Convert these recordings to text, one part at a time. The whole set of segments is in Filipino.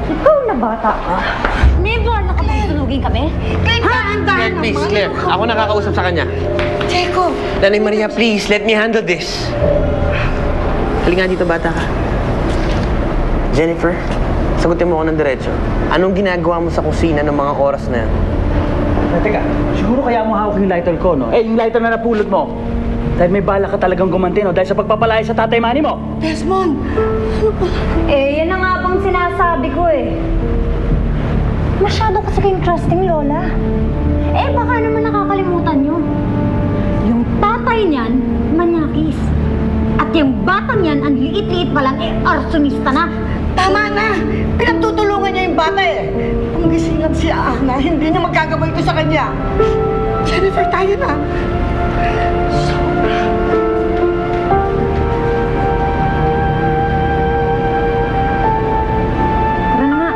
Ikaw na bata ka. Never na kami tulugin kami? Claire, please, Claire. Ako nakakausap sa kanya. Checo! Nanay Maria, please, let me handle this. Halika dito, bata ka. Jennifer, sagutin mo ako ng diretso. Anong ginagawa mo sa kusina ng mga oras na yan? Teka, siguro kaya mo hawak yung lighter ko, no? Yung lighter na napulot mo. Dahil may bala ka talagang gumanti, no? Dahil sa pagpapalaya sa tatay Manny mo. Desmond! Yan na nga bang sinasabi ko eh. Masyado kasi kayong trusting, Lola. Baka naman nakakalimutan nyo. Yung tatay niyan, manyakis. At yung batang yan, ang liit-liit pa lang, arsonista na. Tama na! Pinagtutulungan niya yung bata eh. Kung gising lang si Ana, hindi niya magkagabay ito sa kanya. Jennifer, tayo na. Tara na nga.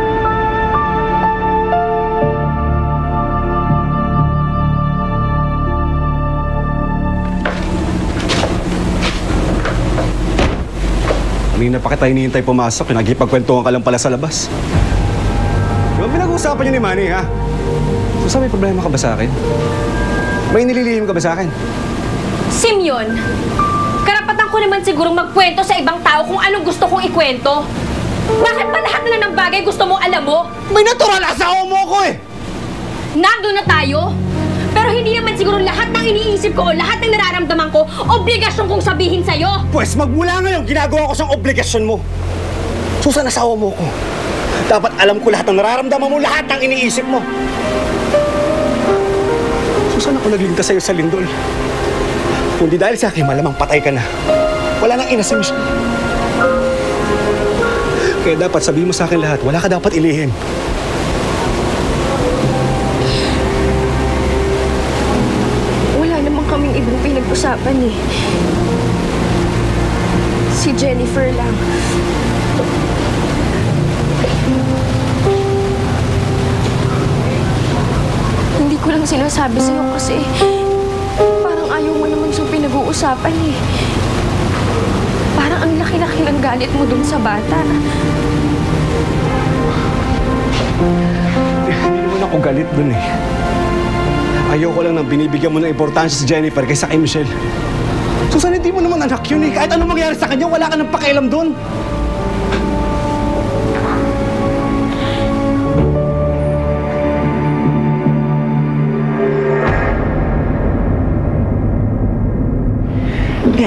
Kanina pa kita hinihintay pumasok, nagkipagkwentuhan ka lang pala sa labas. Di ba pinag-uusapan niyo ni Manny, ha? So, may problema ka ba sa akin? May nililihim ka ba sa akin? Simeon, karapatan ko naman sigurong magkwento sa ibang tao kung anong gusto kong ikwento. Bakit ba lahat na ng bagay gusto mo alam mo? May natural asawa mo ko eh! Nandun na tayo. Pero hindi naman siguro lahat ng iniisip ko o lahat ng nararamdaman ko, obligasyon kong sabihin sa'yo. Pues magmula ngayon, ginagawa ko siyang obligasyon mo. Susan, asawa mo ko. Dapat alam ko lahat ng nararamdaman mo, lahat ng iniisip mo. Susan, ako nagligtas sa'yo sa lindol. Kundi dahil sa akin, malamang patay ka na. Wala nang ina si Michelle. Kaya dapat sabihin mo sa akin lahat, wala ka dapat ilihim. Kaming ibang pinag-usapan eh. Si Jennifer lang. Hindi ko lang sinasabi sa'yo kasi parang ayaw mo naman siyang pinag-uusapan eh. Parang ang laki-laki ng galit mo dun sa bata. Hindi naman ako galit dun eh. Ayoko lang nang binibigyan mo ng importansya si Jennifer kaysa kay Michelle. Susan, hindi mo naman anak yun eh. Kahit anong mangyari sa kanya, wala ka nang pakialam doon.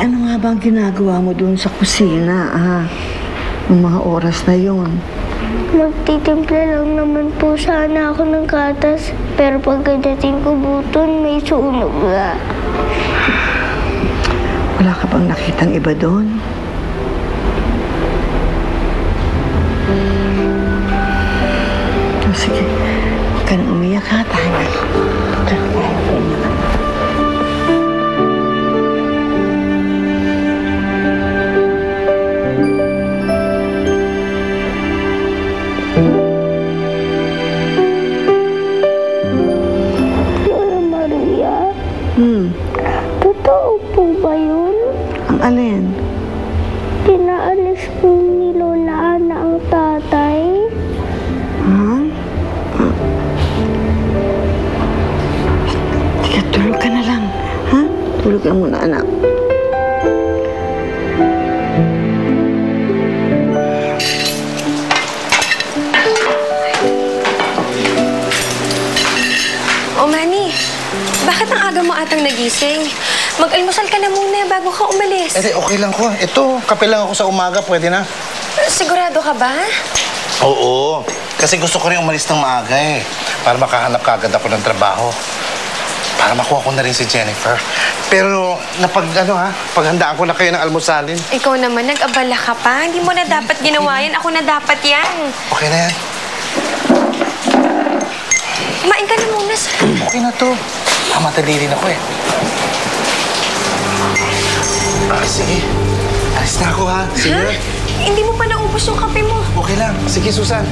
Ano nga ba ang ginagawa mo doon sa kusina, Ng mga oras na yon? Magtitimpla lang naman po sana ako ng gatas. Pero pagkadating ko buton, may sunog na. Wala ka bang nakitang iba doon? Sige, huwag ka nang umiyak ha, tayo. Totoo po ba yun? Ang alin? Pinaalis po ni Lola Ana ang tatay? Tika, tulog ka na lang. Tulog ka muna, anak. O Manny, bakit ang aga mo atang nagising? Mag-almusal ka na muna bago ka umalis. Okay lang ko. Ito, kape lang ako sa umaga. Pwede na? Sigurado ka ba? Oo. Kasi gusto ko rin umalis ng maaga eh. Para makahanap kagad ako ng trabaho. Para makuha ko na rin si Jennifer. Pero, paghandaan ko na kayo ng almusalin. Ikaw naman, nag-abala ka pa. Hindi mo na dapat ginawa yan. Ako na dapat yan. Okay na yan. Kumain ka na muna. Okay na to. Matali rin ako eh. Sige. Alis na ako ha. Sige. Hindi mo pa naubos yung kape mo. Okay lang. Sige, Susan.